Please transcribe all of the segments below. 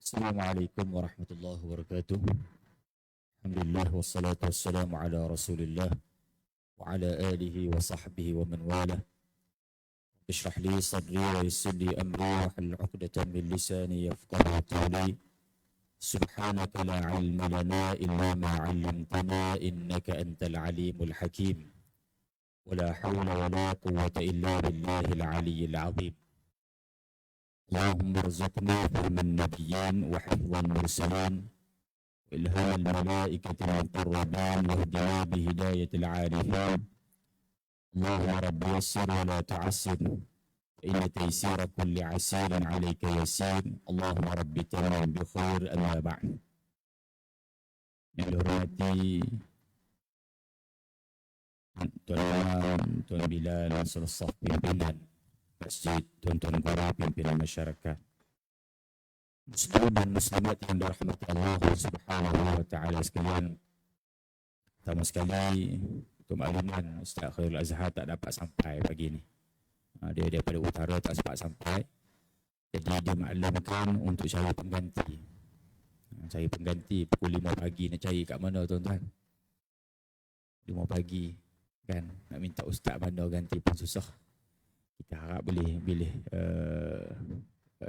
Assalamualaikum warahmatullahi wabarakatuh. Alhamdulillah wassalatu wassalamu ala Rasulillah wa ala alihi wa sahbihi wa man wala. Ishrah li sadri wa yassir li amri wa hlul 'uqdatam min lisani yafqahu qawli. Subhanaka la 'ilma lana illa ma 'allamtana innaka antal alimul hakim. Wa la hawla wa la quwwata illa billahil 'aliyyil 'azim. اللهم ارزقنا فهم النبيين وحفظ المرسلين وإلهام الملائكة المقربين واهدنا بهداية العارفين. اللهم رب يسر ولا تعسر فإن تيسير كل عسير عليك يسير. اللهم رب تمام بخير. أما بعد. Yang dihormati Tuan Bilal Saf pimpinan masjid, tuan-tuan guru pimpinan masyarakat, muslim dan muslimat yang dirahmati Allah Subhanahu wa taala sekalian. Pertama sekali, untuk makluman, Ustaz Khairul Azhar tak dapat sampai pagi ni. Dia daripada utara tak sempat sampai. Jadi dia maklumkan untuk cari pengganti. Cari pengganti pukul 5 pagi. Nak cari kat mana tuan-tuan? 5 pagi kan, nak minta ustaz mana ganti pun susah. Kita harap boleh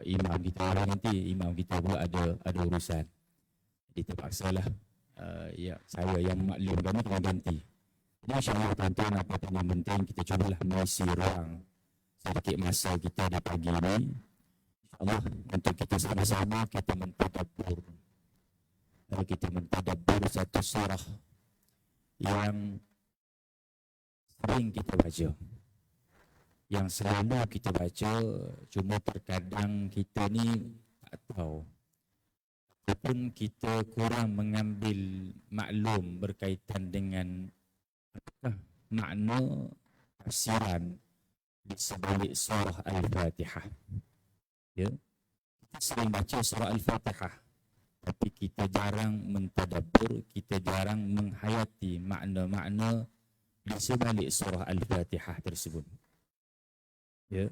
imam kita orang nanti, imam kita pun ada urusan. Jadi terpaksalah saya yang maklumkan ni kena ganti. Jadi insyaAllah tuan-tuan, apa-apa yang penting kita cubalah mengisi ruang sedikit masa kita di pagi ini, insyaAllah, untuk kita sama-sama kita mentadabbur satu surah yang sering kita baca, yang selalu kita baca, cuma terkadang kita ni tak tahu ataupun kita kurang mengambil maklum berkaitan dengan apakah makna tafsiran di sebalik surah Al-Fatihah. Ya, kita sering baca surah Al-Fatihah, tapi kita jarang mentadabbur, kita jarang menghayati makna-makna di sebalik surah Al-Fatihah tersebut. Ya.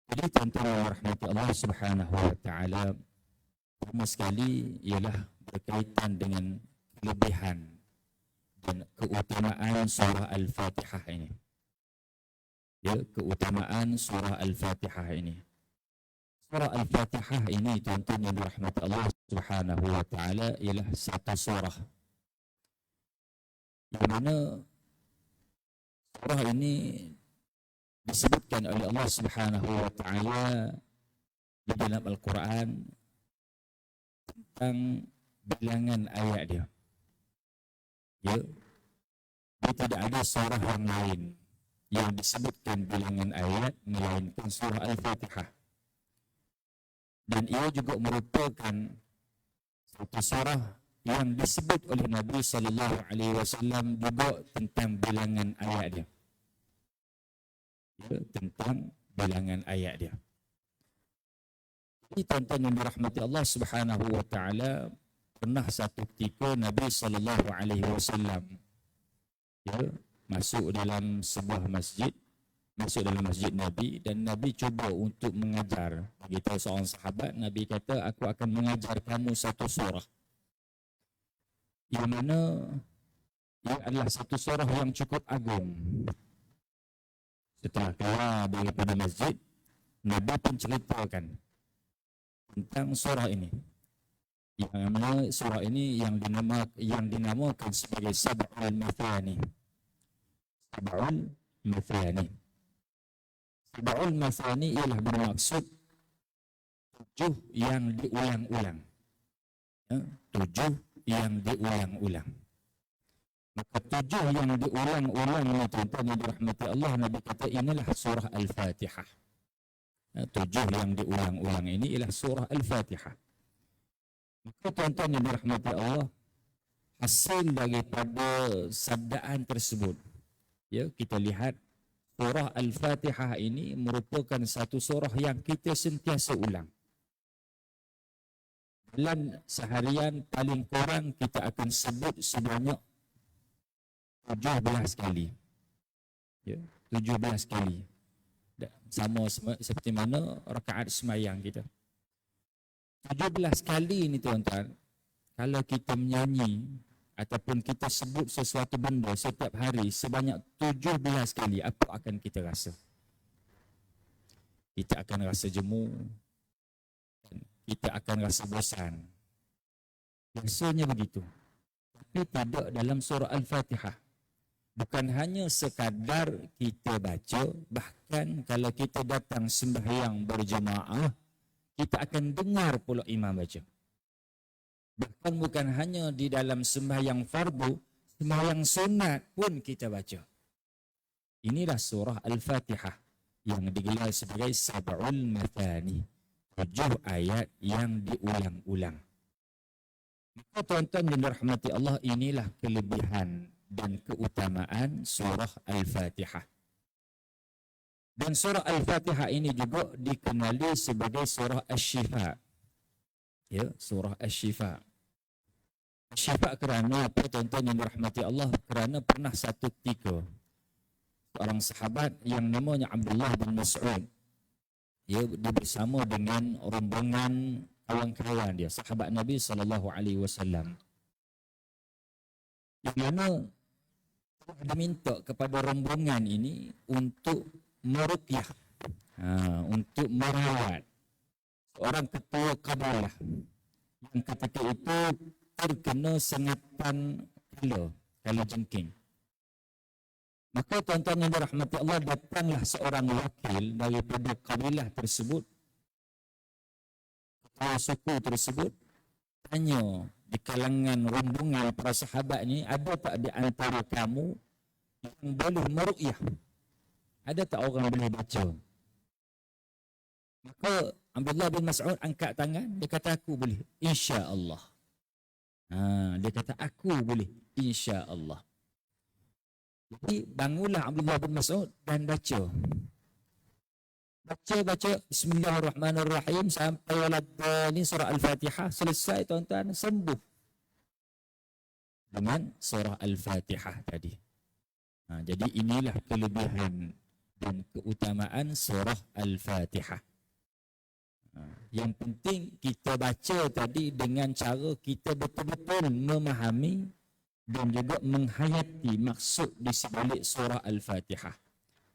Jadi tuan-tuan rahmati Allah Subhanahu wa taala, pertama sekali ialah berkaitan dengan kelebihan dan keutamaan surah Al-Fatihah ini. Ya, keutamaan surah Al-Fatihah ini. Surah Al-Fatihah ini tuan-tuan yang dirahmati Allah Subhanahu wa taala ialah satu surah yang mana surah ini disebutkan oleh Allah Subhanahu wa taala di dalam Al-Quran tentang bilangan ayat dia. Ya. Dia tidak ada surah yang lain yang disebutkan bilangan ayat melainkan surah Al-Fatihah. Dan ia juga merupakan satu surah yang disebut oleh Nabi sallallahu alaihi wasallam juga tentang bilangan ayat dia. Tentang bilangan ayat dia. Jadi tuan-tuan yang dirahmati Allah Subhanahu wa taala, pernah satu ketika Nabi sallallahu alaihi wasallam masuk dalam sebuah masjid, masuk dalam masjid Nabi, dan Nabi cuba untuk mengajar. Begitu seorang sahabat, Nabi kata, aku akan mengajar kamu satu surah yang mana ia adalah satu surah yang cukup agung. Setelah keluar daripada masjid, Nabi pun ceritakan tentang surah ini. Yang mana surah ini yang dinamakan sebagai Sab'ul Mathani. Sab'ul Mathani. Sab'ul Mathani ialah bermaksud 7 yang diulang-ulang. Ya, 7 yang diulang-ulang. Maka 7 yang diulang-ulang ini tuan-tuan yang dirahmati Allah, Nabi kata inilah surah Al-Fatihah. 7 yang diulang-ulang ini ialah surah Al-Fatihah. Maka tuan-tuan yang dirahmati Allah, hasil daripada sabdaan tersebut, ya, kita lihat surah Al-Fatihah ini merupakan satu surah yang kita sentiasa ulang. Dalam seharian paling kurang kita akan sebut sebanyak 17 kali. Ya, 17 kali. Sama seperti mana rakaat semayang kita. 17 kali ni tuan-tuan, kalau kita menyanyi ataupun kita sebut sesuatu benda setiap hari sebanyak 17 kali, apa akan kita rasa? Kita akan rasa jemu, kita akan rasa bosan. Biasanya begitu. Tapi tidak dalam surah Al-Fatihah. Bukan hanya sekadar kita baca, bahkan kalau kita datang sembahyang berjemaah, kita akan dengar pula imam baca. Bahkan bukan hanya di dalam sembahyang fardu, sembahyang sunat pun kita baca. Inilah surah Al-Fatihah yang digelar sebagai Sab'ul Mathani, 7 ayat yang diulang-ulang. Maka tuan-tuan yang dirahmati Allah, inilah kelebihan dan keutamaan surah Al-Fatihah. Dan surah Al-Fatihah ini juga dikenali sebagai surah Asy-Syifa. Ya, surah Asy-Syifa. Asy-Syifa kerana apa tuan-tuan yang dirahmati Allah? Kerana pernah satu ketika seorang sahabat yang namanya Abdullah bin Mas'ud, dia bersama dengan rombongan kawan-kawan dia, sahabat Nabi SAW, yang mana dia minta kepada rombongan ini untuk meruqyah, untuk merawat seorang ketua kabilah yang ketika itu terkena sengatan kala jengking. Maka tuan-tuan yang dirahmati Allah, datanglah seorang wakil daripada kabilah tersebut, ketua suku tersebut, tanya di kalangan rombongan para sahabat ni, ada tak di antara kamu yang boleh meruqyah? Ada tak orang boleh baca? Maka Abdullah bin Mas'ud angkat tangan, dia kata aku boleh, insya-Allah. Dia kata aku boleh, insya-Allah. Jadi bangunlah Abdullah bin Mas'ud dan baca. Baca Bismillahirrahmanirrahim sampai waladhdallin surah Al-Fatihah, selesai tuan-tuan, sembuh dengan surah Al-Fatihah tadi. Jadi inilah kelebihan dan keutamaan surah Al-Fatihah. Yang penting kita baca tadi dengan cara kita betul-betul memahami dan juga menghayati maksud di sebalik surah Al-Fatihah.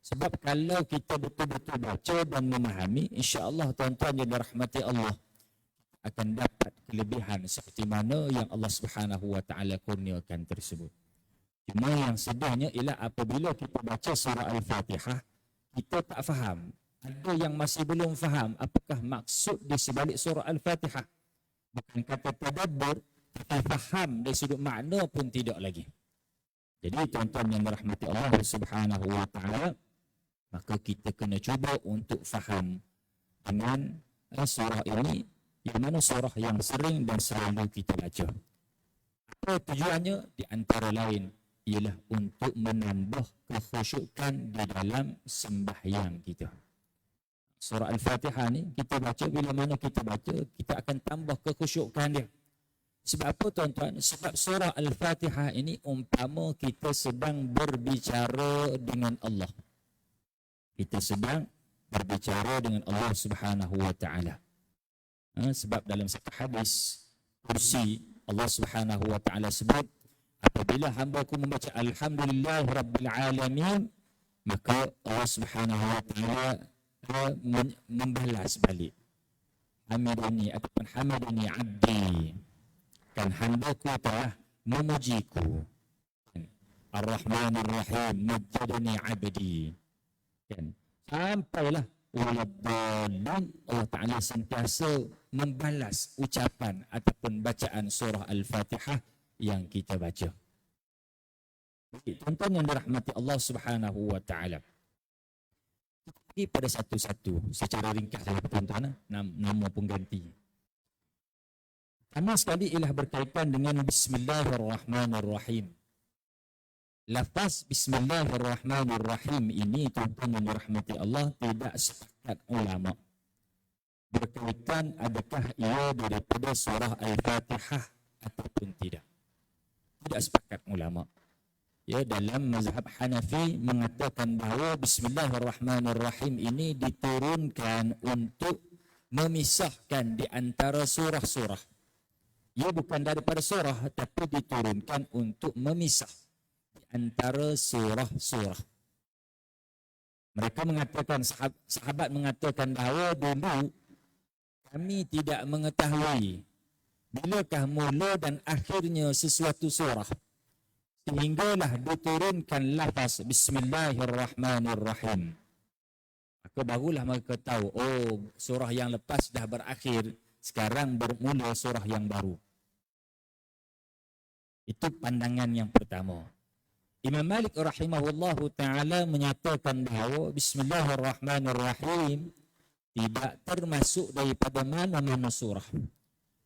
Sebab kalau kita betul-betul baca dan memahami, insya-Allah tuan-tuan yang dirahmati Allah, akan dapat kelebihan seperti mana yang Allah Subhanahu wa taala kurniakan tersebut. Cuma yang sedihnya ialah apabila kita baca surah Al-Fatihah, kita tak faham. Ada yang masih belum faham apakah maksud di sebalik surah Al-Fatihah. Bukan kata tadabbur, tapi faham dari sudut makna pun tidak lagi. Jadi tuan-tuan yang dirahmati Allah Subhanahu wa taala, maka kita kena cuba untuk faham dengan surah ini, yang mana surah yang sering dan selalu kita baca. Apa tujuannya? Di antara lain ialah untuk menambah kekhusyukan di dalam sembahyang kita. Surah Al-Fatihah ni kita baca, bila mana kita baca, kita akan tambah kekhusyukan dia. Sebab apa tuan-tuan? Sebab surah Al-Fatihah ini umpama kita sedang berbicara dengan Allah. Kita sedang berbicara dengan Allah Subhanahu wa taala. Sebab dalam satu hadis kursi, Allah Subhanahu wa taala sebut, apabila hamba-Ku membaca Alhamdulillah Rabbil Alamin, maka Allah Subhanahu wa taala membalas balik, Hamidani ataupun Hamadani Abdi, kan hamba-Ku telah memujiku. Ar-Rahmanir Rahim, Majjadani Abdi, kan sampailah waladhdallin, Allah Ta'ala sentiasa membalas ucapan ataupun bacaan surah Al-Fatihah yang kita baca. Tuan-tuan yang dirahmati Allah Subhanahu wa taala, pergi pada satu-satu secara ringkas saja tuan-tuan, nama pengganti. Pertama sekali ialah berkaitan dengan Bismillahirrahmanirrahim. Lafaz Bismillahirrahmanirrahim ini tuan-tuan yang dirahmati Allah, tidak sepakat ulama berkaitan adakah ia daripada surah Al-Fatihah ataupun tidak. Tidak sepakat ulama. Ya, dalam mazhab Hanafi mengatakan bahawa Bismillahirrahmanirrahim ini diturunkan untuk memisahkan di antara surah-surah. Ia bukan daripada surah, tapi diturunkan untuk memisah di antara surah-surah. Mereka mengatakan, sahabat mengatakan bahawa dulu kami tidak mengetahui bilakah mula dan akhirnya sesuatu surah. Sehinggalah diturunkan lafaz Bismillahirrahmanirrahim. Maka barulah mereka tahu, oh surah yang lepas dah berakhir, sekarang bermula surah yang baru. Itu pandangan yang pertama. Imam Malik rahimahullahu ta'ala menyatakan bahawa Bismillahirrahmanirrahim tidak termasuk daripada mana-mana surah.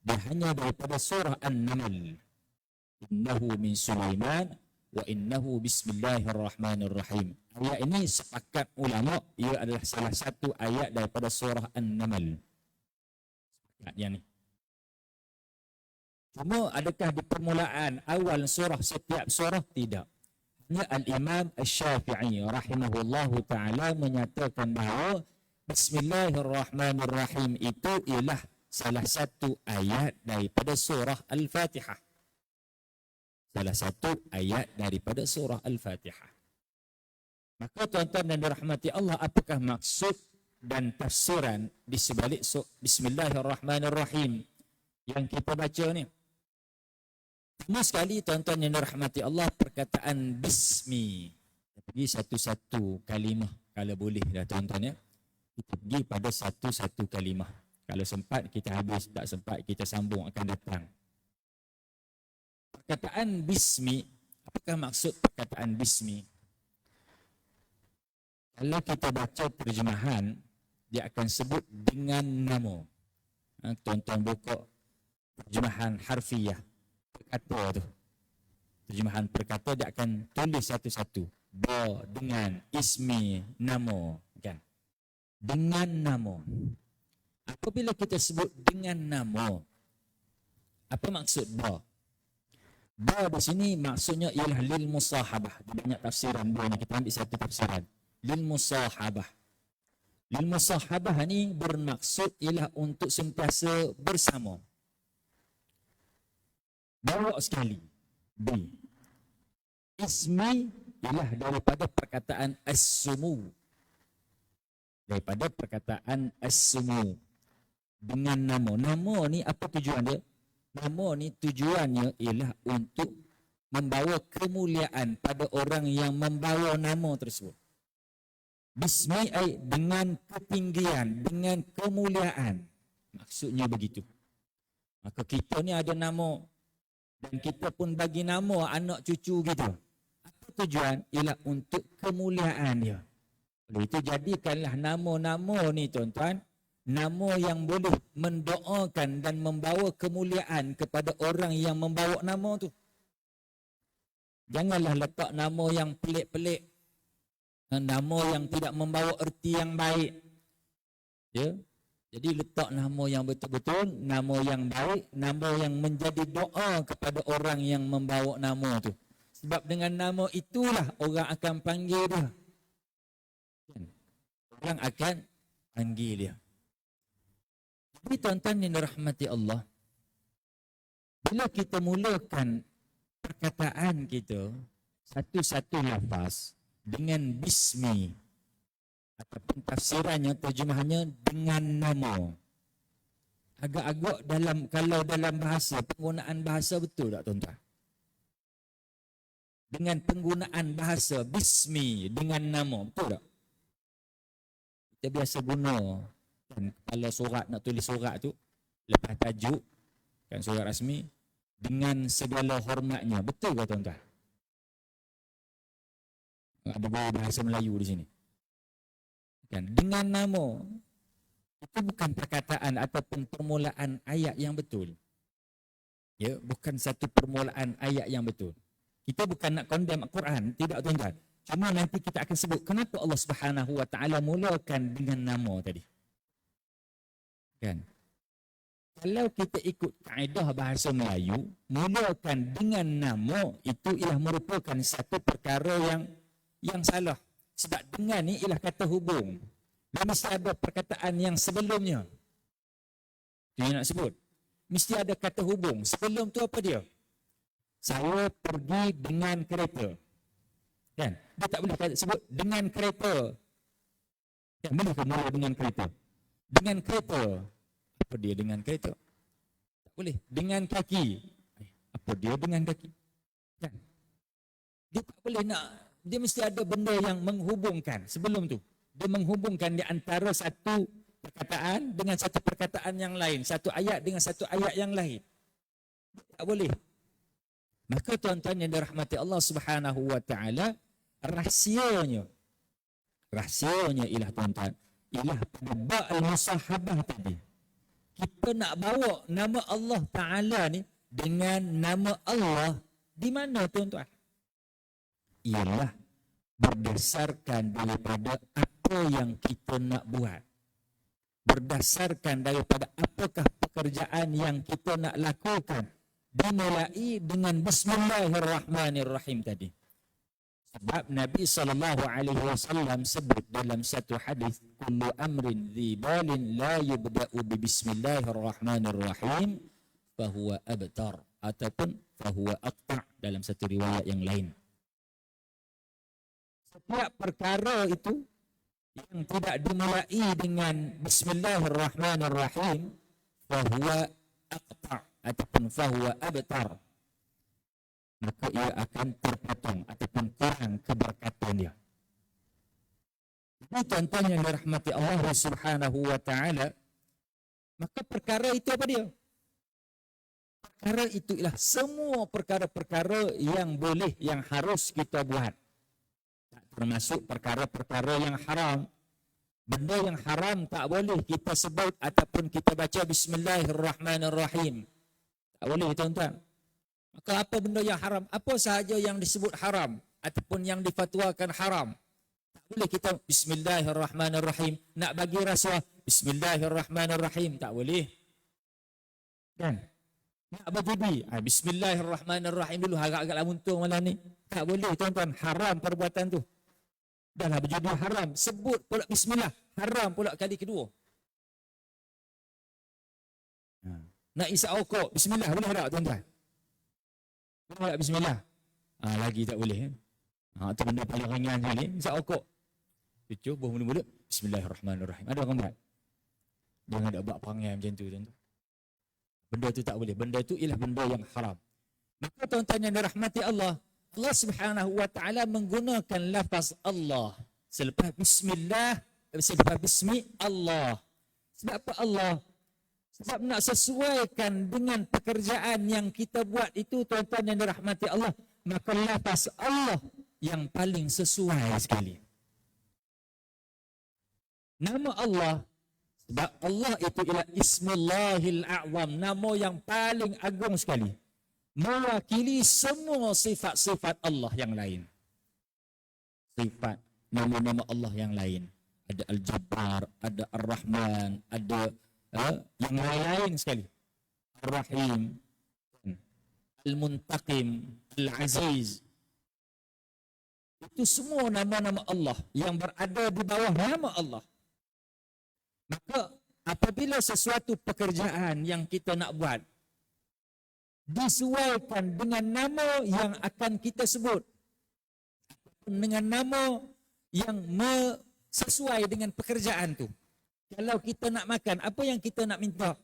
Dia hanya daripada surah An-Naml. Innahu min Sulaiman wa innahu Bismillahirrahmanirrahim. Ayat ini sepakat ulama, ia adalah salah satu ayat daripada surah An-Naml. Sepakat yang ni. Cuma adakah di permulaan awal surah setiap surah? Tidak. Hanya Al-Imam Asy-Syafi'i rahimahullahu ta'ala menyatakan bahawa Bismillahirrahmanirrahim itu ialah salah satu ayat daripada surah Al-Fatihah. Salah satu ayat daripada surah Al-Fatihah. Maka tuan-tuan dan dirahmati Allah, apakah maksud dan tafsiran di sebalik Bismillahirrahmanirrahim yang kita baca ni? Pertama sekali tuan-tuan yang dirahmati Allah, perkataan Bismi. Kita pergi satu-satu kalimah kalau boleh dah tuan-tuan ya. Kita pergi pada satu-satu kalimah. Kalau sempat kita habis, tak sempat kita sambung akan datang. Perkataan Bismi, apakah maksud perkataan Bismi? Kalau kita baca terjemahan, dia akan sebut dengan nama. Tuan-tuan buka terjemahan harfiah. Perkata tu. Terjemahan perkata dia akan tulis satu-satu. Ba, dengan, ismi, nama. Kan? Dengan nama. Apabila kita sebut dengan nama, apa maksud ba? Ba di sini maksudnya ialah lil musahabah. Banyak tafsiran ba ni, kita ambil satu tafsiran. Lil musahabah. Lil musahabah ni bermaksud ialah untuk sentiasa bersama. Bawa sekali. B. Ismi ialah daripada perkataan as-sumu. Daripada perkataan as-sumu. Dengan nama. Nama ni apa tujuan dia? Nama ni tujuannya ialah untuk membawa kemuliaan pada orang yang membawa nama tersebut. Bismi ay dengan ketinggian, dengan kemuliaan. Maksudnya begitu. Maka kita ni ada nama. Dan kita pun bagi nama anak cucu kita. Apa tujuan? Ialah untuk kemuliaan dia. Oleh itu jadikanlah nama-nama ni tuan-tuan, nama yang boleh mendoakan dan membawa kemuliaan kepada orang yang membawa nama tu. Janganlah letak nama yang pelik-pelik. Nama yang tidak membawa erti yang baik. Ya. Jadi letak nama yang betul-betul, nama yang baik, nama yang menjadi doa kepada orang yang membawa nama tu. Sebab dengan nama itulah orang akan panggil dia. Orang akan panggil dia. Jadi tuan-tuan yang dirahmati Allah, bila kita mulakan perkataan kita, satu-satu lafaz dengan bismi, ataupun tafsirannya, terjemahannya dengan nama. Agak-agak kalau dalam bahasa, penggunaan bahasa betul tak tuan-tuan? Dengan penggunaan bahasa, bismi, dengan nama, betul tak? Kita biasa guna, kan, kepala surat, nak tulis surat tu, lepas tajuk, kan surat rasmi, dengan segala hormatnya. Betul tak tuan-tuan? Ada bahasa Melayu di sini. Kan, dengan nama. Itu bukan perkataan ataupun permulaan ayat yang betul. Ya, bukan satu permulaan ayat yang betul. Kita bukan nak condemn Al-Quran, tidak tuan-tuan. Cuma nanti kita akan sebut kenapa Allah Subhanahu Wa Taala mulakan dengan nama tadi. Kan? Kalau kita ikut kaedah bahasa Melayu, mulakan dengan nama itu ialah merupakan satu perkara yang salah. Sebab dengan ni ialah kata hubung. Dan mesti ada perkataan yang sebelumnya. Dia nak sebut. Mesti ada kata hubung. Sebelum tu apa dia? Saya pergi dengan kereta. Kan? Dia tak boleh sebut dengan kereta. Kan? Boleh ke mula dengan kereta? Dengan kereta. Apa dia dengan kereta? Tak boleh. Dengan kaki. Apa dia dengan kaki? Kan? Dia tak boleh nak, dia mesti ada benda yang menghubungkan sebelum tu. Dia menghubungkan di antara satu perkataan dengan satu perkataan yang lain. Satu ayat dengan satu ayat yang lain. Tak boleh. Maka tuan-tuan yang dirahmati Allah Subhanahu wa taala, rahsianya ialah tuan-tuan, ialah pada ba' al-musahabah tadi. Kita nak bawa nama Allah Taala ni dengan nama Allah di mana tuan-tuan? Ialah berdasarkan daripada apa yang kita nak buat. Berdasarkan daripada apakah pekerjaan yang kita nak lakukan. Dimulai dengan Bismillahirrahmanirrahim tadi. Sebab Nabi SAW sebut dalam satu hadis, kullu amrin dhi balin la yubda'u bi Bismillahirrahmanirrahim fahuwa abtar, ataupun fahuwa aqta' dalam satu riwayat yang lain. Setiap perkara itu yang tidak dimulai dengan Bismillahirrahmanirrahim fahuwa aqta' ataupun fahuwa abtar, maka ia akan terpotong ataupun kurang keberkatan dia. Jadi tuan-tuan yang dirahmati Allah Subhanahu wa taala, maka perkara itu apa dia? Perkara itu ialah semua perkara-perkara yang boleh, yang harus kita buat. Tak termasuk perkara-perkara yang haram. Benda yang haram tak boleh kita sebut ataupun kita baca Bismillahirrahmanirrahim. Tak boleh tuan-tuan. Maka apa benda yang haram? Apa sahaja yang disebut haram ataupun yang difatwakan haram, tak boleh kita Bismillahirrahmanirrahim. Nak bagi rasuah Bismillahirrahmanirrahim, tak boleh. Kan? Nak berjudi, Bismillahirrahmanirrahim dulu, agak-agak lah muntung malam ni. Tak boleh tuan-tuan, haram perbuatan tu. Dah lah berjudi haram, sebut pula Bismillah, haram pula kali kedua. Nak isap rokok, Bismillah boleh tak tuan-tuan? Boleh tak Bismillah? Lagi tak boleh. Itu benda paling ringan sekali, isap rokok. Cucuk, buah mulut-mulut, Bismillahirrahmanirrahim. Ada orang buat? Jangan ada buat perangai macam tu tuan-tuan. Benda tu tak boleh. Benda tu ialah benda yang haram. Maka tuan-tuan yang dirahmati Allah, Allah Subhanahu wa taala menggunakan lafaz Allah selepas Bismillah, selepas Bismi Allah. Sebab apa Allah? Sebab nak sesuaikan dengan pekerjaan yang kita buat itu tuan-tuan yang dirahmati Allah, maka lafaz Allah yang paling sesuai sekali. Nama Allah, sebab Allah itu ialah Ismullahil A'zam, nama yang paling agung sekali, mewakili semua sifat-sifat Allah yang lain. Sifat nama-nama Allah yang lain, ada Al-Jabbar, ada Ar-Rahman, ada yang lain sekali, Ar-Rahim, Al-Muntaqim, Al-Aziz. Itu semua nama-nama Allah yang berada di bawah nama Allah. Maka apabila sesuatu pekerjaan yang kita nak buat disesuaikan dengan nama yang akan kita sebut, dengan nama yang sesuai dengan pekerjaan tu. Kalau kita nak makan, apa yang kita nak minta?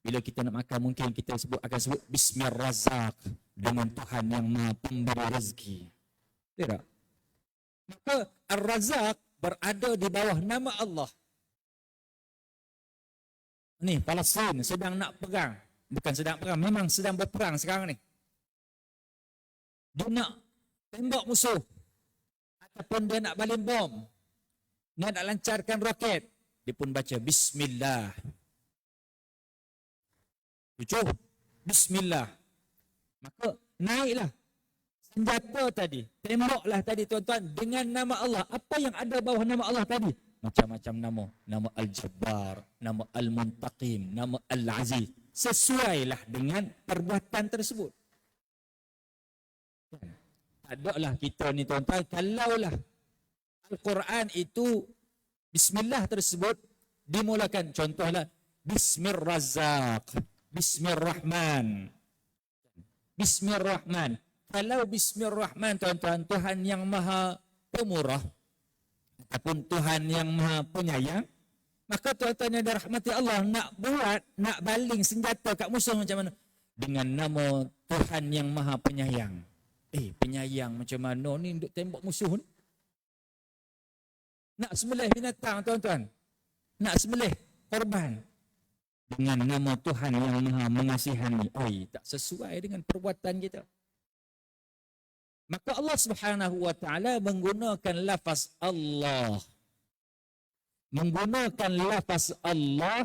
Bila kita nak makan, mungkin kita akan sebut Bismillahirrahmanirrahim, dengan Tuhan yang Maha Pemberi rezeki. Tidak? Maka Ar-Razzaq berada di bawah nama Allah. Ni Palestin sedang nak perang. Bukan sedang perang, memang sedang berperang sekarang ni. Dia nak tembak musuh. Ataupun dia nak balin bom. Dia nak lancarkan roket. Dia pun baca Bismillah. Cucuk, Bismillah. Maka naiklah senjata tadi, tembaklah tadi tuan-tuan dengan nama Allah. Apa yang ada bawah nama Allah tadi? Macam-macam nama. Nama Al-Jabbar, nama Al-Muntaqim, nama Al-Aziz. Sesuailah dengan perbuatan tersebut. Tak adalah kita ni tuan-tuan, kalaulah Al-Quran itu Bismillah tersebut dimulakan, contohlah Bismir-Razzaq, Bismir-Rahman. Bismir-Rahman. Kalau Bismir-Rahman, tuan-tuan, Tuhan yang maha pemurah ataupun Tuhan yang maha penyayang, maka tuan-tuan yang dirahmati Allah nak baling senjata kat musuh macam mana? Dengan nama Tuhan yang maha penyayang. Penyayang macam mana ni duk tembak musuh ni? Nak sembelih binatang, tuan-tuan. Nak sembelih korban. Dengan nama Tuhan yang maha mengasihani. Tak sesuai dengan perbuatan kita. Maka Allah Subhanahu wa taala menggunakan lafaz Allah. Menggunakan lafaz Allah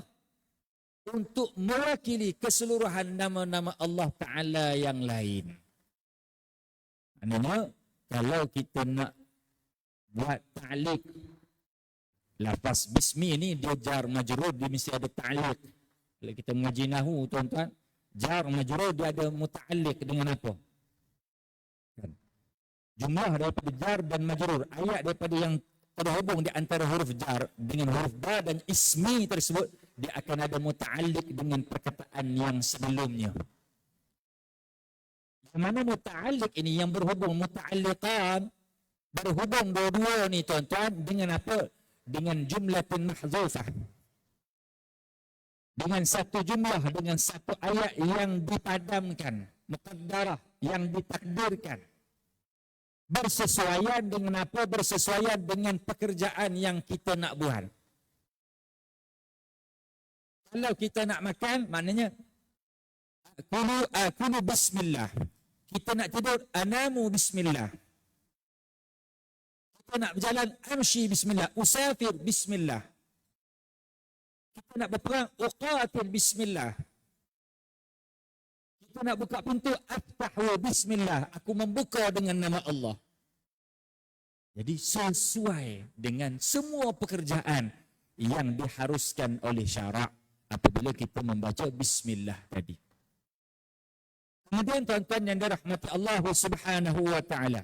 untuk mewakili keseluruhan nama-nama Allah Ta'ala yang lain. Maknanya, kalau kita nak buat ta'liq, lafaz bismi ni dia jar majrur, dia mesti ada ta'liq. Kalau kita mengaji nahu, tuan-tuan, jar majrur dia ada muta'alliq dengan apa? Kan? Jumlah daripada jar dan majrur, ayat daripada yang terhubung di antara huruf jar dengan huruf ba dan ismi tersebut, dia akan ada muta'alliq dengan perkataan yang sebelumnya. Yang mana muta'alliq ini yang berhubung, muta'alliqan, berhubung dua-dua ni, tuan-tuan, dengan apa? Dengan jumlatin mahzufah. Dengan satu jumlah, dengan satu ayat yang dipadamkan, muqaddarah, yang ditakdirkan. Bersesuaian dengan apa? Bersesuaian dengan pekerjaan yang kita nak buat. Kalau kita nak makan, maknanya akulu bismillah. Kita nak tidur, anamu bismillah. Kita nak berjalan, amshi bismillah. Usafir bismillah. Kita nak berperang, uqatil bismillah. Kita nak buka pintu, aftahu bismillah. Aku membuka dengan nama Allah. Jadi sesuai dengan semua pekerjaan yang diharuskan oleh syarak apabila kita membaca bismillah tadi. Kemudian tuan-tuan yang dirahmati Allah Subhanahu wa taala.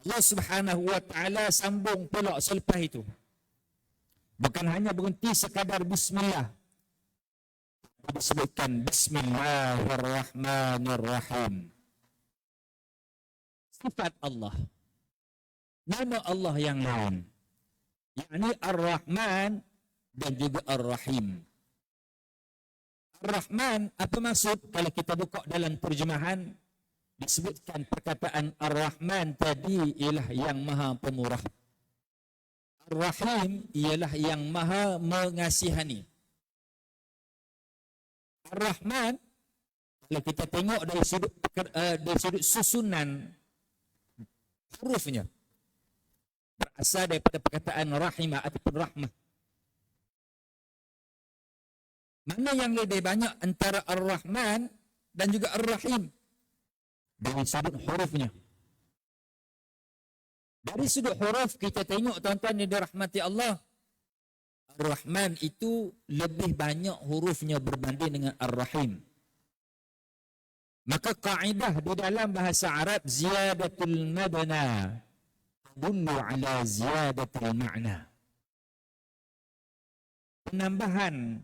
Allah Subhanahu wa taala sambung pula selepas itu. Bukan hanya berhenti sekadar bismillah. Disebutkan Bismillahirrahmanirrahim. Sifat Allah. Nama Allah yang lain. Yakni Ar-Rahman dan juga Ar-Rahim. Ar-Rahman, apa maksud? Kalau kita buka dalam terjemahan, disebutkan perkataan Ar-Rahman tadi ialah yang maha pemurah. Ar-Rahim ialah yang maha mengasihani. Ar-Rahman, kalau kita tengok dari sudut susunan hurufnya, berasal daripada perkataan rahimah ataupun rahmah. Mana yang lebih banyak antara Ar-Rahman dan juga Ar-Rahim? Dari sudut hurufnya. Dari sudut huruf kita tengok, tuan-tuan yang dirahmati Allah, Ar-Rahman itu lebih banyak hurufnya berbanding dengan Ar-Rahim. Maka kaedah di dalam bahasa Arab, ziyadatul mabna tadullu ala ziyadatul ma'na. Penambahan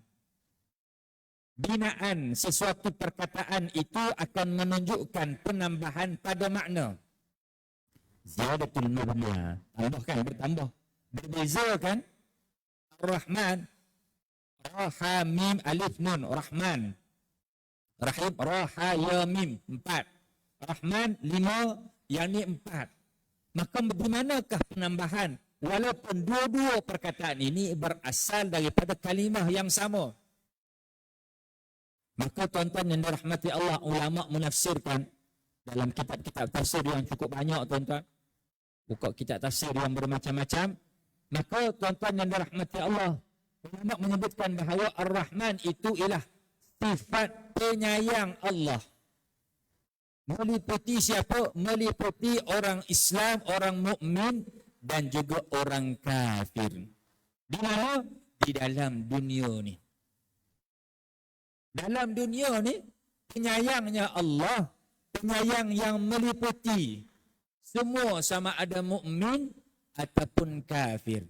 binaan sesuatu perkataan itu akan menunjukkan penambahan pada makna. Ziyadatul mabna, tambahkan, bertambah. Berbeza kan? Ar-Rahman, Raha Mim Alif Nun, Rahman. Rahim, Raha Ya Mim, 4. Rahman, 5, yang ni 4. Maka di manakah penambahan? Walaupun dua-dua perkataan ini berasal daripada kalimah yang sama. Maka tuan-tuan yang dirahmati Allah, ulama menafsirkan dalam kitab-kitab tafsir yang cukup banyak, tuan-tuan. Buka kitab tafsir yang bermacam-macam. Maka tuan-tuan yang dirahmati Allah, ulama menyebutkan bahawa Ar-Rahman itu ialah sifat penyayang Allah. Meliputi siapa? Meliputi orang Islam, orang mukmin dan juga orang kafir. Di mana? Di dalam dunia ni. Dalam dunia ni, penyayangnya Allah, penyayang yang meliputi semua sama ada mukmin ataupun kafir.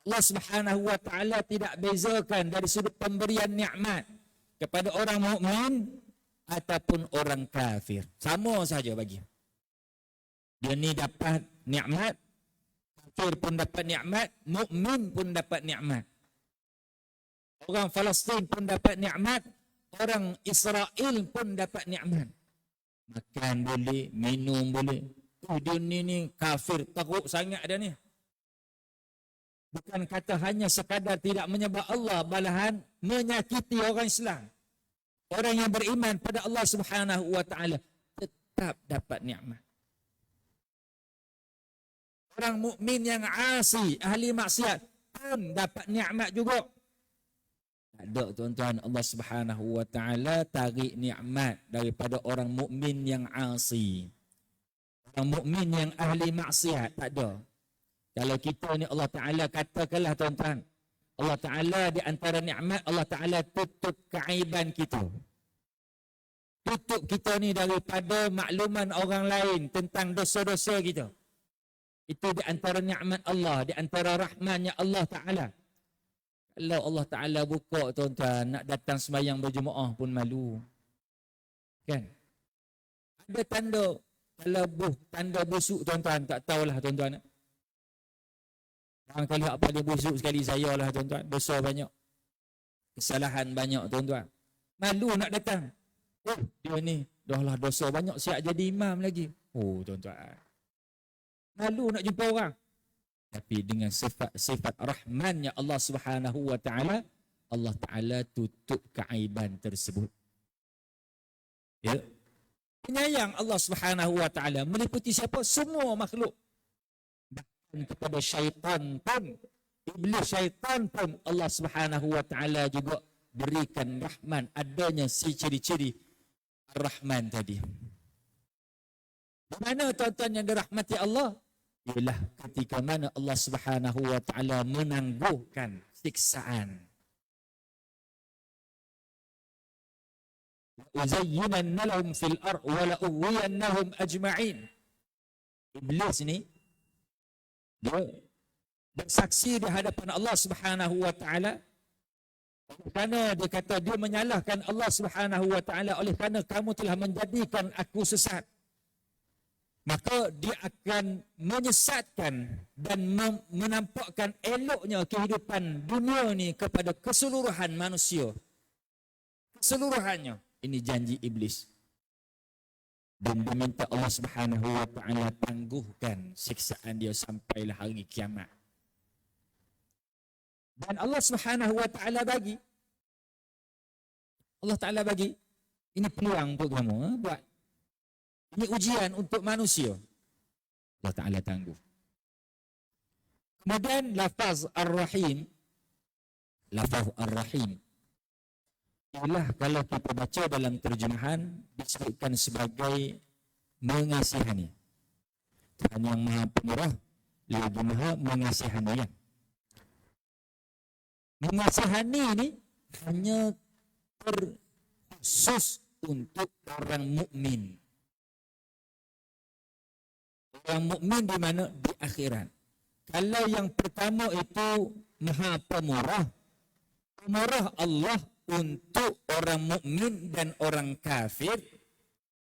Allah Subhanahu wa taala tidak bezakan dari sudut pemberian nikmat kepada orang mukmin ataupun orang kafir. Sama saja bagi. Dia ni dapat nikmat, kafir pun dapat nikmat, mukmin pun dapat nikmat. Orang Palestin pun dapat nikmat, orang Israel pun dapat nikmat. Makan boleh, minum boleh. Dia ni kafir teruk sangat dia ni. Bukan kata hanya sekadar tidak menyembah Allah, malahan menyakiti orang Islam. Orang yang beriman pada Allah Subhanahu wa taala tetap dapat nikmat. Orang mukmin yang asi, ahli maksiat pun dapat nikmat juga. Tak ada tuan-tuan, Allah Subhanahu wa taala tarik nikmat daripada orang mukmin yang asi. Orang mukmin yang ahli maksiat tak ada. Kalau kita ni Allah Ta'ala katakanlah tuan-tuan, Allah Ta'ala di antara nikmat Allah Ta'ala tutup keaiban kita. Tutup kita ni daripada makluman orang lain tentang dosa-dosa kita. Itu di antara nikmat Allah, di antara rahmannya Allah Ta'ala. Kalau Allah Ta'ala buka tuan-tuan, nak datang sembahyang berjemaah pun malu. Kan? Ada tanda, kalau tanda busuk tuan-tuan, tak tahulah tuan-tuan. Barangkali apa dia busuk sekali saya lah tuan-tuan. Dosa banyak. Kesalahan banyak tuan-tuan. Malu nak datang. Oh, dia ni dah lah dosa banyak, siap jadi imam lagi. Oh tuan-tuan. Malu nak jumpa orang. Tapi dengan sifat rahmannya Allah Subhanahu wa taala, Allah Taala tutup keaiban tersebut. Ya. Penyayang Allah Subhanahu wa taala meliputi siapa? Semua makhluk. Kepada syaitan pun, iblis syaitan pun Allah Subhanahu wa taala juga berikan rahman, adanya si ciri-ciri Ar-Rahman tadi. Di mana tuan-tuan yang dirahmati Allah? Ialah ketika mana Allah Subhanahu wa taala menangguhkan siksaan. Uzayyinanna lahum fil ardh wa la ughwiyannahum ajma'in. Iblis ni dia bersaksi di hadapan Allah Subhanahu wa taala kerana dia kata dia menyalahkan Allah Subhanahu wa taala oleh kerana kamu telah menjadikan aku sesat. Maka dia akan menyesatkan dan menampakkan eloknya kehidupan dunia ni kepada keseluruhan manusia. Keseluruhannya. Ini janji iblis. Dan dia minta Allah Subhanahu wa taala tangguhkan siksaan dia sampailah hari kiamat. Dan Allah Subhanahu wa taala bagi, Allah Taala bagi ini peluang untuk kamu buat. Ini ujian untuk manusia. Allah Taala tangguh. Kemudian lafaz Ar-Rahim, lafaz Ar-Rahim ialah kalau kita baca dalam terjemahan disebutkan sebagai mengasihani. Tuhan yang Maha Pemurah lagi Maha mengasihani. Ya? Mengasihani ini hanya terkhusus untuk orang mukmin. Orang mukmin di mana? Di akhirat. Kalau yang pertama itu Maha Pemurah, pemurah Allah untuk orang mukmin dan orang kafir,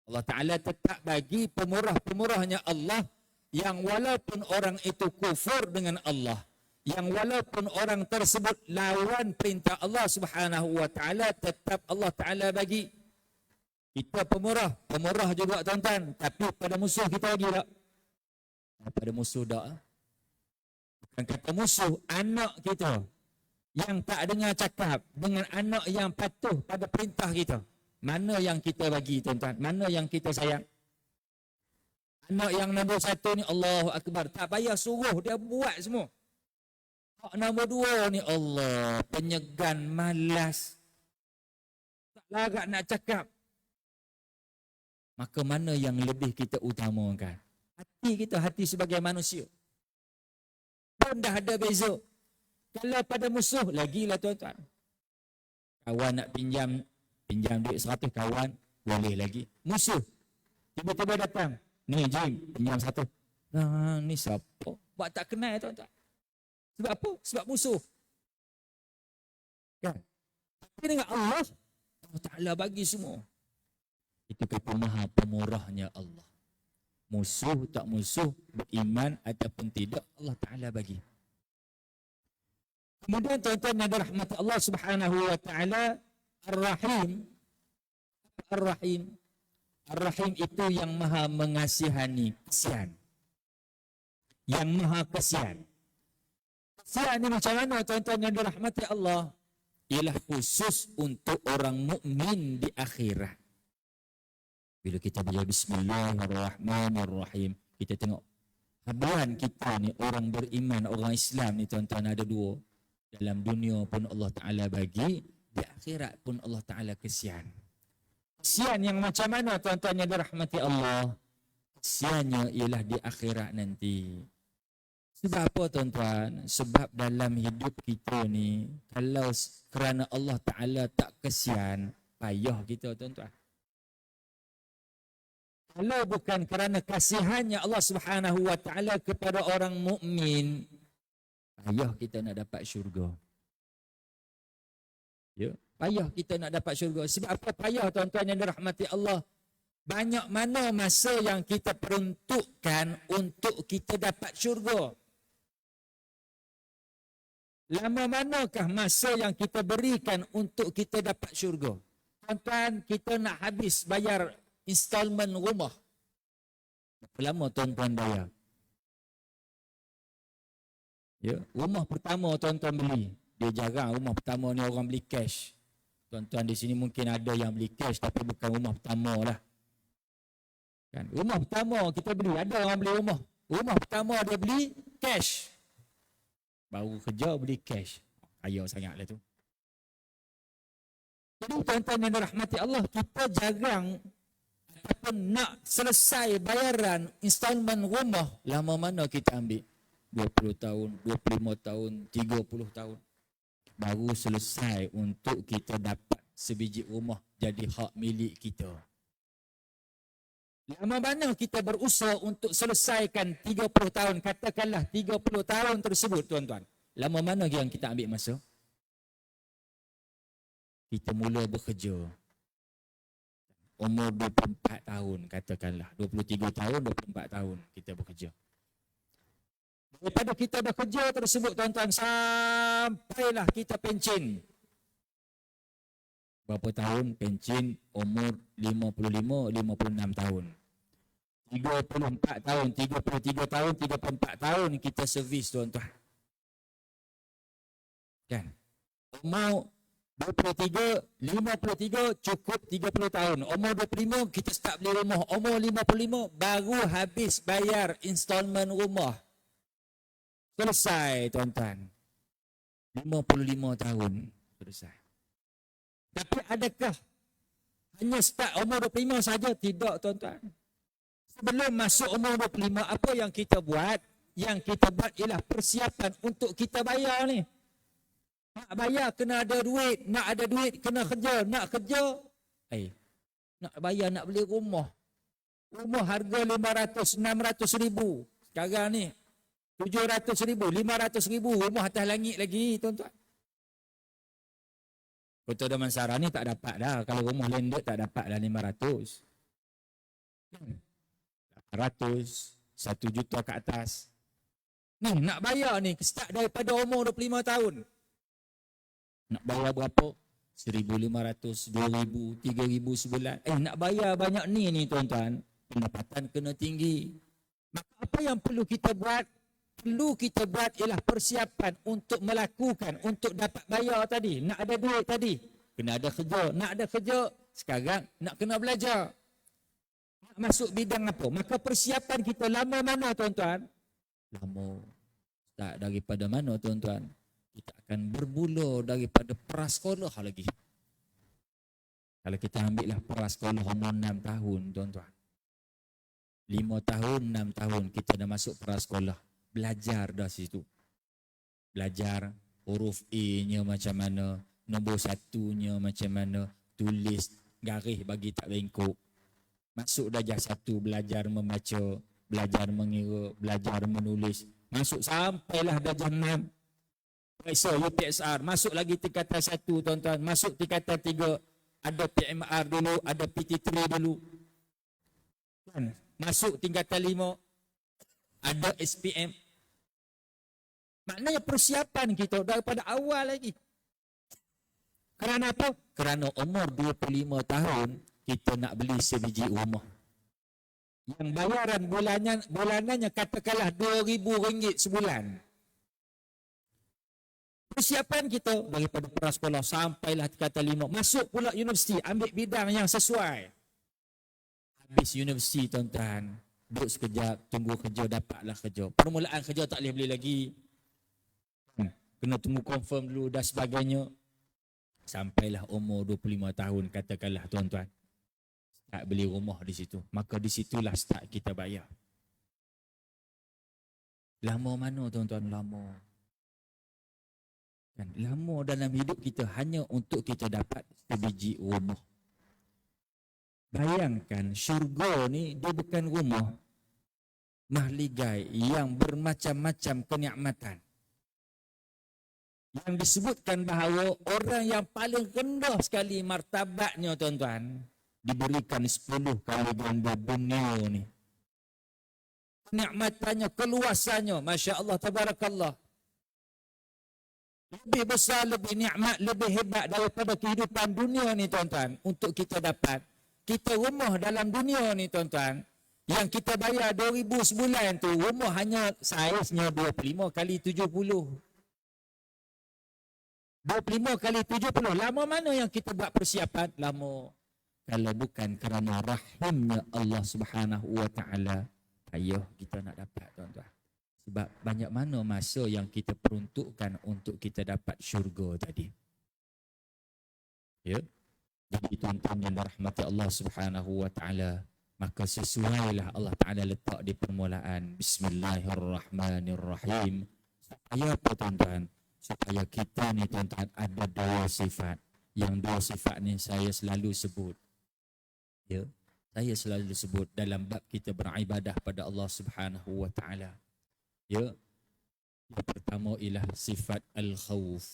Allah Ta'ala tetap bagi pemurah-pemurahnya Allah yang walaupun orang itu kufur dengan Allah, yang walaupun orang tersebut lawan perintah Allah Subhanahu wa Ta'ala, tetap Allah Ta'ala bagi. Kita pemurah juga tuan-tuan, tapi pada musuh kita lagi tak? Pada musuh tak? Bukan kata musuh, anak kita yang tak dengar cakap dengan anak yang patuh pada perintah kita. Mana yang kita bagi tuan-tuan? Mana yang kita sayang? Anak yang nombor satu ni Allahu Akbar, tak payah suruh, dia buat semua. Hak nombor dua ni Allah, penyegan, malas, tak larat nak cakap. Maka mana yang lebih kita utamakan? Hati kita, hati sebagai manusia pun dah ada beza. Kalau pada musuh, lagilah tuan-tuan. Kawan nak pinjam duit 100, kawan boleh lagi. Musuh tiba-tiba datang, ni Jim, pinjam 100. Nah, ni siapa? Buat tak kenal tuan-tuan. Sebab apa? Sebab musuh. Kan? Tapi dengan Allah Ta'ala bagi semua. Itu kata maha pemurahnya Allah. Musuh tak musuh, beriman ataupun tidak, Allah Ta'ala bagi. Kemudian tuan-tuan yang dirahmati Allah Subhanahu wa Ta'ala, Ar-Rahim. Ar-Rahim. Ar-Rahim itu yang maha mengasihani, kesian. Yang maha kesian. Kesian ini macam mana tuan-tuan yang dirahmati Allah? Ialah khusus untuk orang mukmin di akhirat. Bila kita baca Bismillahirrahmanirrahim, kita tengok habuan kita ni, orang beriman, orang Islam ni tuan-tuan, ada dua. Dalam dunia pun Allah Ta'ala bagi, di akhirat pun Allah Ta'ala kesian. Kesian yang macam mana tuan-tuan yang dirahmati Allah? Kesiannya ialah di akhirat nanti. Sebab apa tuan-tuan? Sebab dalam hidup kita ni, kalau kerana Allah Ta'ala tak kesian, payah kita tuan-tuan. Kalau bukan kerana kasihannya Allah Subhanahu wa Ta'ala kepada orang mukmin, payah kita nak dapat syurga. Ya, payah kita nak dapat syurga. Sebab apa payah tuan-tuan yang dirahmati Allah? Banyak mana masa yang kita peruntukkan untuk kita dapat syurga? Lama manakah masa yang kita berikan untuk kita dapat syurga? Tuan-tuan, kita nak habis bayar installment rumah. Berapa lama tuan-tuan bayar? Ya, rumah pertama tuan-tuan beli. Dia jarang rumah pertama ni orang beli cash. Tuan-tuan di sini mungkin ada yang beli cash tapi bukan rumah pertama lah. Kan? Rumah pertama kita beli, ada orang beli rumah. Rumah pertama dia beli cash. Baru kerja beli cash. Kaya sangatlah tu. Jadi tuan-tuan yang dirahmati Allah, kita jarang ataupun nak selesai bayaran installment rumah, lama mana kita ambil? 20 tahun, 25 tahun, 30 tahun. Baru selesai untuk kita dapat sebiji rumah jadi hak milik kita. Lama mana kita berusaha untuk selesaikan 30 tahun, katakanlah 30 tahun tersebut tuan-tuan. Lama mana yang kita ambil masa? Kita mula bekerja. Umur 24 tahun katakanlah. 23 tahun, 24 tahun kita bekerja. Daripada kita bekerja tersebut tuan-tuan, sampailah kita pencen. Berapa tahun pencen? Umur 55, 56 tahun. 34 tahun, 33 tahun, 34 tahun kita servis tuan-tuan. Kan? Umur 23, 53 cukup 30 tahun. Umur 25 kita start beli rumah. Umur 55 baru habis bayar installment rumah. Selesai tuan-tuan. 55 tahun selesai. Tapi adakah hanya start umur 25 saja? Tidak tuan-tuan. Sebelum masuk umur 25, apa yang kita buat? Yang kita buat ialah persiapan untuk kita bayar ni. Nak bayar kena ada duit. Nak ada duit kena kerja. Nak kerja, nak bayar nak beli rumah. Rumah harga 500, 600 ribu. Sekarang ni 700 ribu, 500 ribu. Rumah atas langit lagi tuan-tuan. Kota Damansara ni tak dapat dah. Kalau rumah landed tak dapat dah 500. 100, 1 juta ke atas. Ni nak bayar ni start daripada umur 25 tahun. Nak bayar berapa? 1,500, 2,000, 3,000 sebulan. Nak bayar banyak ni tuan-tuan. Pendapatan kena tinggi. Maka apa yang perlu kita buat? Perlu kita buat ialah persiapan untuk melakukan, untuk dapat bayar tadi. Nak ada duit tadi. Kena ada kerja. Nak ada kerja, sekarang nak kena belajar. Nak masuk bidang apa? Maka persiapan kita lama mana tuan-tuan? Lama. Tak daripada mana tuan-tuan? Kita akan bermula daripada prasekolah lagi. Kalau kita ambillah prasekolah umur 6 tahun tuan-tuan. 5 tahun, 6 tahun kita dah masuk prasekolah. Belajar dah situ. Belajar huruf A-nya macam mana, nombor 1-nya macam mana, tulis, garis bagi tak bengkok. Masuk darjah 1 belajar membaca, belajar mengira, belajar menulis. Masuk sampailah darjah 6. So UPSR, masuk lagi tingkatan 1 tuan-tuan, masuk tingkatan 3, ada PMR dulu, ada PT3 dulu. Kan? Masuk tingkatan 5, ada SPM. Maknanya persiapan kita daripada awal lagi. Kerana apa? Kerana umur 25 tahun, kita nak beli sebiji rumah. Yang bayaran bulanannya katakanlah RM2,000 sebulan. Persiapan kita daripada prasekolah sampailah tingkatan 5, masuk pula universiti, ambil bidang yang sesuai. Habis universiti tuan-tuan, duduk sekejap, tunggu kerja, dapatlah kerja. Permulaan kerja tak boleh beli lagi. Kena tunggu confirm dulu dan sebagainya. Sampailah umur 25 tahun katakanlah tuan-tuan. Start beli rumah di situ. Maka di situlah start kita bayar. Lama mana tuan-tuan? Lama. Kan? Lama dalam hidup kita hanya untuk kita dapat sebiji rumah. Bayangkan syurga ni dia bukan rumah mahligai yang bermacam-macam kenikmatan. Yang disebutkan bahawa orang yang paling rendah sekali martabatnya tuan-tuan diberikan 10 kali ganda dunia ni. Kenikmatannya, keluasannya, Masya Allah, Tabarakallah. Lebih besar, lebih nikmat, lebih hebat daripada kehidupan dunia ni tuan-tuan. Untuk kita dapat. Kita rumah dalam dunia ni tuan-tuan. Yang kita bayar 2,000 sebulan tu, rumah hanya saiznya 25 kali 70. 25 kali 70. Lama mana yang kita buat persiapan? Lama. Kalau bukan kerana rahimnya Allah Subhanahu wa ta'ala, payah kita nak dapat tuan-tuan. Sebab banyak mana masa yang kita peruntukkan untuk kita dapat syurga tadi. Ya. Jadi tuan-tuan yang dirahmati Allah Subhanahu wa ta'ala, maka sesuailah Allah Ta'ala letak di permulaan Bismillahirrahmanirrahim. Supaya apa tuan-tuan? Supaya kita ni tuan-tuan ada 2 sifat. Yang 2 sifat ni saya selalu sebut. Ya, saya selalu sebut dalam bab kita beribadah pada Allah Subhanahu wa ta'ala. Ya. Yang pertama ialah sifat al-khawf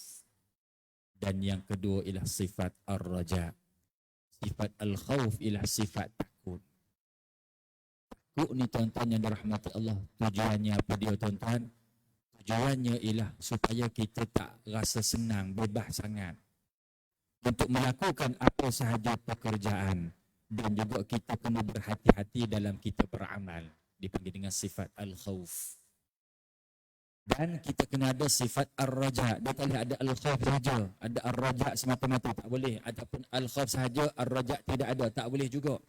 dan yang kedua ialah sifat ar-raja. Sifat al-khawf ialah sifat takut. Takut ni tuan-tuan yang dirahmati Allah, tujuannya apa dia tuan-tuan? Tujuannya ialah supaya kita tak rasa senang, bebas sangat untuk melakukan apa sahaja pekerjaan. Dan juga kita kena berhati-hati dalam kita beramal. Dipanggil dengan sifat al-khawf. Dan kita kena ada sifat ar-raja. Dia tak boleh ada al-khawf sahaja. Ada ar-raja semata-mata, tak boleh. Ataupun al-khawf sahaja, ar-raja tidak ada, tak boleh juga.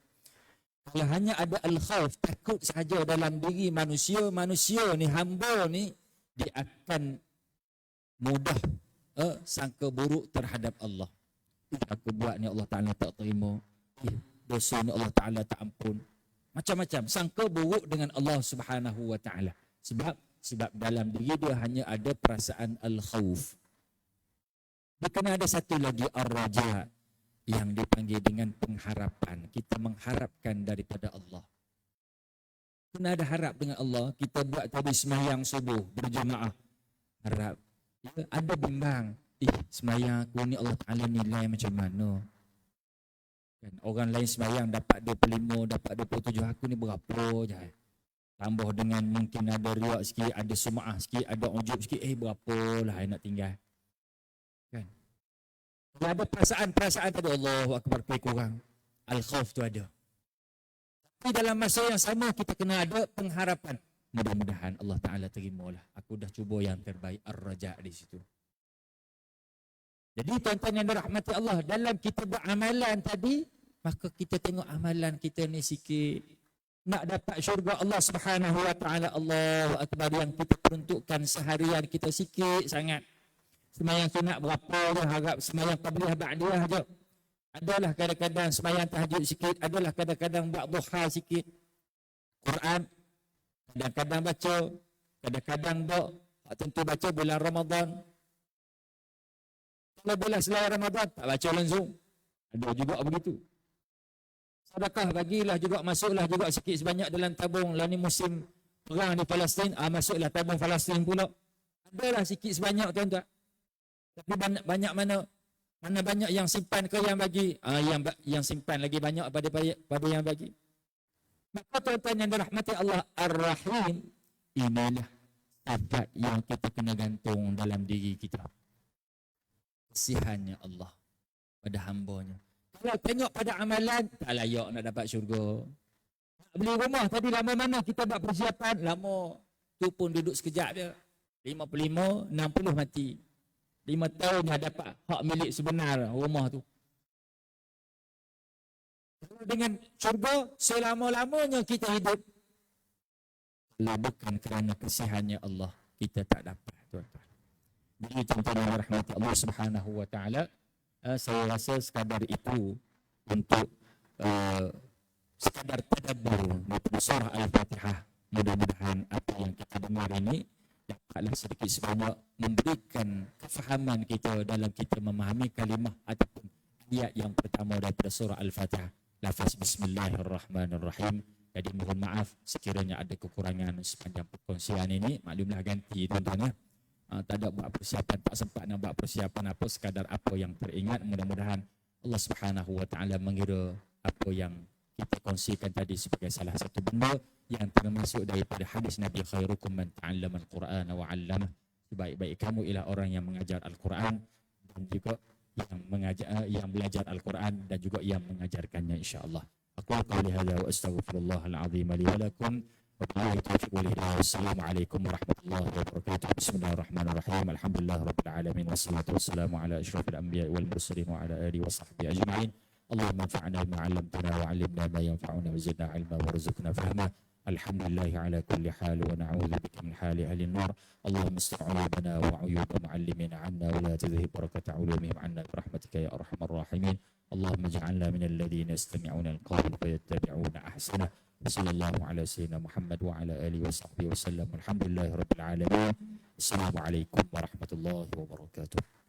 Kalau hanya ada al-khawf, takut sahaja dalam diri manusia, manusia ni, hamba ni, dia akan mudah sangka buruk terhadap Allah. Aku buat ni Allah Ta'ala tak terima. Dosa ni Allah Ta'ala tak ampun. Macam-macam. Sangka buruk dengan Allah Subhanahu wa Ta'ala. Sebab dalam diri dia hanya ada perasaan al-khawf. Dia kena ada satu lagi ar-raja yang dipanggil dengan pengharapan. Kita mengharapkan daripada Allah. Kena ada harap dengan Allah. Kita buat tadi semayang subuh berjemaah. Harap. Ya, ada bimbang. Semayang aku ni Allah Ta'ala nilai macam mana? Kan, orang lain semayang dapat 25, dapat 27. Aku ni berapa je? Tambah dengan mungkin ada riak sikit, ada sum'ah sikit, ada ujub sikit. Berapa lah yang nak tinggal? Kan? Kalau ada perasaan-perasaan tadi, Allahu Akbar, kurang. Al-khawf tu ada. Tapi dalam masa yang sama, kita kena ada pengharapan. Mudah-mudahan Allah Ta'ala terimalah. Aku dah cuba yang terbaik, ar-raja di situ. Jadi tuan-tuan yang dirahmati Allah, dalam kita beramalan tadi, maka kita tengok amalan kita ni sikit. Nak dapat syurga Allah Subhanahu wa ta'ala, Allahu Akbar, yang kita peruntukkan seharian kita sikit sangat. Semayang sunat berapa je, harap semayang qabliyah ba'diyah je. Adalah kadang-kadang semayang tahajud sikit, adalah kadang-kadang buat duha sikit. Quran, kadang-kadang baca, kadang-kadang tak tentu baca bulan Ramadan. Kalau bulan selain Ramadan, tak baca langsung. Ada juga begitu. Sedekah bagilah juga, masuklah juga sikit sebanyak dalam tabung. Lah ni musim perang di Palestin, masuklah tabung Palestin pula. Adalah sikit sebanyak tuan-tuan. Tapi banyak mana banyak yang simpan ke yang bagi? Yang simpan lagi banyak pada yang bagi. Maka tuan-tuan yang dirahmati Allah Ar-Rahim, inilah sifat yang kita kena gantung dalam diri kita. Kasihannya Allah pada hambanya. Kalau tengok pada amalan, tak layak nak dapat syurga. Nak beli rumah tadi lama mana kita buat persiapan? Lama. Tu pun duduk sekejap je. 55, 60 mati. 5 tahun dah dapat hak milik sebenar rumah tu. Dengan syurga, selama-lamanya kita hidup. Kalau bukan kerana kasihannya Allah, kita tak dapat, tuan-tuan. Jadi tuan-tuan yang rahmati Allah Subhanahu wa taala, saya rasa sekadar itu untuk sekadar tadabbur daripada surah Al-Fatihah. Mudah-mudahan apa yang kita dengar ini dapatlah sedikit sebanyak memberikan kefahaman kita dalam kita memahami kalimah ataupun ayat yang pertama daripada surah Al-Fatihah. Lafaz Bismillahirrahmanirrahim. Jadi mohon maaf sekiranya ada kekurangan sepanjang perkongsian ini. Maklumlah ganti tuan-tuan ya. Tak ada buat persiapan, tak sempat nak buat persiapan apa, sekadar apa yang teringat. Mudah-mudahan Allah Subhanahu wa taala mengira apa yang kita kongsikan tadi sebagai salah satu benda yang termasuk daripada hadis Nabi, khairukum man ta'allama al-Quran wa 'allamah. Sebaik-baik kamu ialah orang yang mengajar Al-Quran dan juga yang belajar Al-Quran dan juga yang mengajarkannya, insya-Allah. Aku qouli hadza wa astaghfirullahal azim li wa lakum. Assalamualaikum warahmatullahi wabarakatuh. Bismillahirrahmanirrahim. Alhamdulillahirabbil alamin wassalatu wassalamu ala asyrafil anbiya'i wal mursalin wa ala alihi washabbihi ajma'in. Allahumma anfa'na bima 'allamtana wa 'allimna ma yanfa'una wa zidna 'ilma warzuqna fahma. Alhamdulillahi ala kulli hal wa na'udzu bika min hali ahli an-nar. Allahumma istur 'uyubana wa 'uyuba mu'allimina 'anna wa la tudhhib barakata 'ulumihim 'anna bi rahmatika ya arhamar rahimin. Allahumma ij'alna min alladhina yastami'una al-qawla fayattabi'una ahsanah. Sallallahu ala sayyidina Muhammad wa ala alihi wa sahbihi wa sallam. Alhamdulillahirabbil alamin. Assalamualaikum warahmatullahi wabarakatuh.